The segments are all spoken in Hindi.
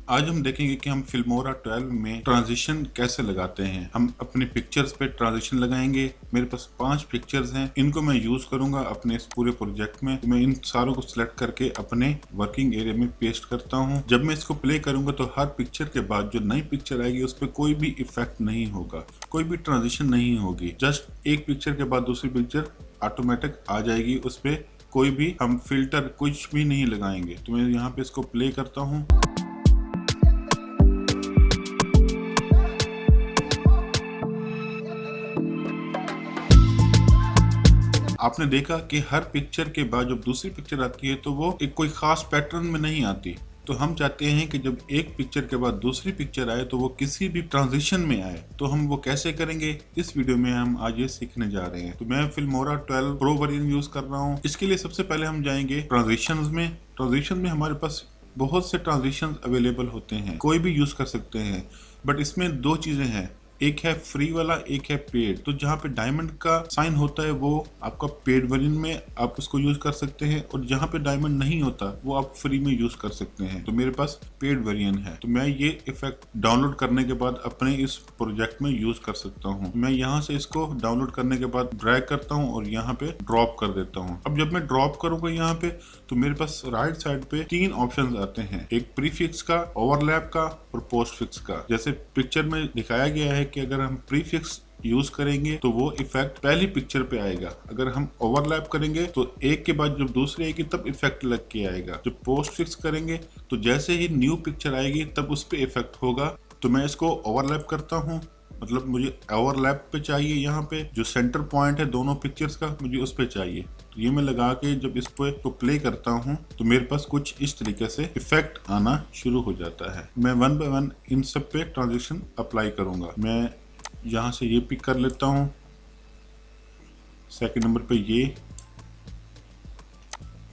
आज हम देखेंगे कि हम फिल्मोरा 12 में ट्रांजिशन कैसे लगाते हैं। हम अपनी पिक्चर्स पे ट्रांजिशन लगाएंगे। मेरे पास 5 पिक्चर्स हैं, इनको मैं यूज करूंगा अपने इस पूरे प्रोजेक्ट में। मैं इन सारों को सिलेक्ट करके अपने वर्किंग एरिया में पेस्ट करता हूं। जब मैं इसको प्ले करूंगा तो हर पिक्चर के बाद जो नई पिक्चर आएगी उस पर कोई भी इफेक्ट नहीं होगा, कोई भी ट्रांजिशन नहीं होगी। जस्ट एक पिक्चर के बाद दूसरी पिक्चर ऑटोमेटिक आ जाएगी, उस पर कोई भी हम फिल्टर कुछ भी नहीं लगाएंगे। तो मैं यहाँ पे इसको प्ले करता हूँ। आपने देखा कि हर पिक्चर के बाद जब दूसरी पिक्चर आती है तो वो एक कोई खास पैटर्न में नहीं आती। तो हम चाहते हैं कि जब एक पिक्चर के बाद दूसरी पिक्चर आए तो वो किसी भी ट्रांजिशन में आए। तो हम वो कैसे करेंगे, इस वीडियो में हम आज ये सीखने जा रहे हैं। तो मैं फिल्मोरा 12 प्रो वर्जन यूज कर रहा हूँ। इसके लिए सबसे पहले हम जाएंगे ट्रांजिशंस में। ट्रांजिशन में हमारे पास बहुत से ट्रांजिशन अवेलेबल होते हैं, कोई भी यूज कर सकते हैं। बट इसमें दो चीजें हैं, एक है फ्री वाला, एक है पेड। तो जहाँ पे डायमंड का साइन होता है वो आपका पेड वर्जन में आप उसको यूज कर सकते हैं, और जहाँ पे डायमंड नहीं होता वो आप फ्री में यूज कर सकते हैं। तो मेरे पास पेड वर्जन है, तो मैं ये इफेक्ट डाउनलोड करने के बाद अपने इस प्रोजेक्ट में यूज कर सकता हूँ। मैं यहाँ से इसको डाउनलोड करने के बाद ड्रैग करता हूँ और यहाँ पे ड्रॉप कर देता हूँ। अब जब मैं ड्रॉप करूंगा यहाँ पे तो मेरे पास राइट साइड पे 3 ऑप्शन आते हैं, एक प्रीफिक्स का, ओवरलैप का और पोस्ट फिक्स का। जैसे पिक्चर में दिखाया गया है कि अगर हम प्रीफिक्स यूज करेंगे तो वो इफेक्ट पहली पिक्चर पे आएगा। अगर हम ओवरलैप करेंगे तो एक के बाद जब दूसरी आएगी तब इफेक्ट लग के आएगा। जब पोस्ट फिक्स करेंगे तो जैसे ही न्यू पिक्चर आएगी तब उस पे इफेक्ट होगा। तो मैं इसको ओवरलैप करता हूँ, मतलब मुझे ओवरलैप पे चाहिए। यहाँ पे जो सेंटर पॉइंट है दोनों पिक्चर्स का मुझे उस पे चाहिए। तो ये मैं लगा के जब इस पे को प्ले करता हूँ तो मेरे पास कुछ इस तरीके से इफेक्ट आना शुरू हो जाता है। मैं 1 बाय 1 इन सब पे ट्रांजिशन अप्लाई करूंगा। मैं यहाँ से ये पिक कर लेता हूँ, सेकंड नंबर पे ये,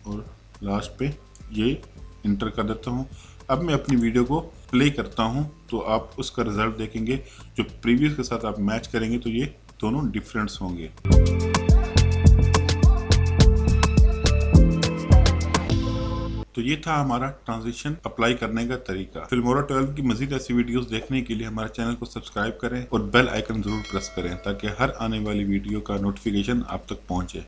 और लास्ट पे ये इंटर कर देता हूँ। अब मैं अपनी वीडियो को प्ले करता हूँ तो आप उसका रिजल्ट देखेंगे। जो प्रीवियस के साथ आप मैच करेंगे तो ये दोनों डिफरेंस होंगे। तो ये था हमारा ट्रांजिशन अप्लाई करने का तरीका। फिल्मोरा 12 की मजीद ऐसी वीडियोस देखने के लिए हमारे चैनल को सब्सक्राइब करें और बेल आइकन जरूर प्रेस करें ताकि हर आने वाली वीडियो का नोटिफिकेशन आप तक पहुंचे।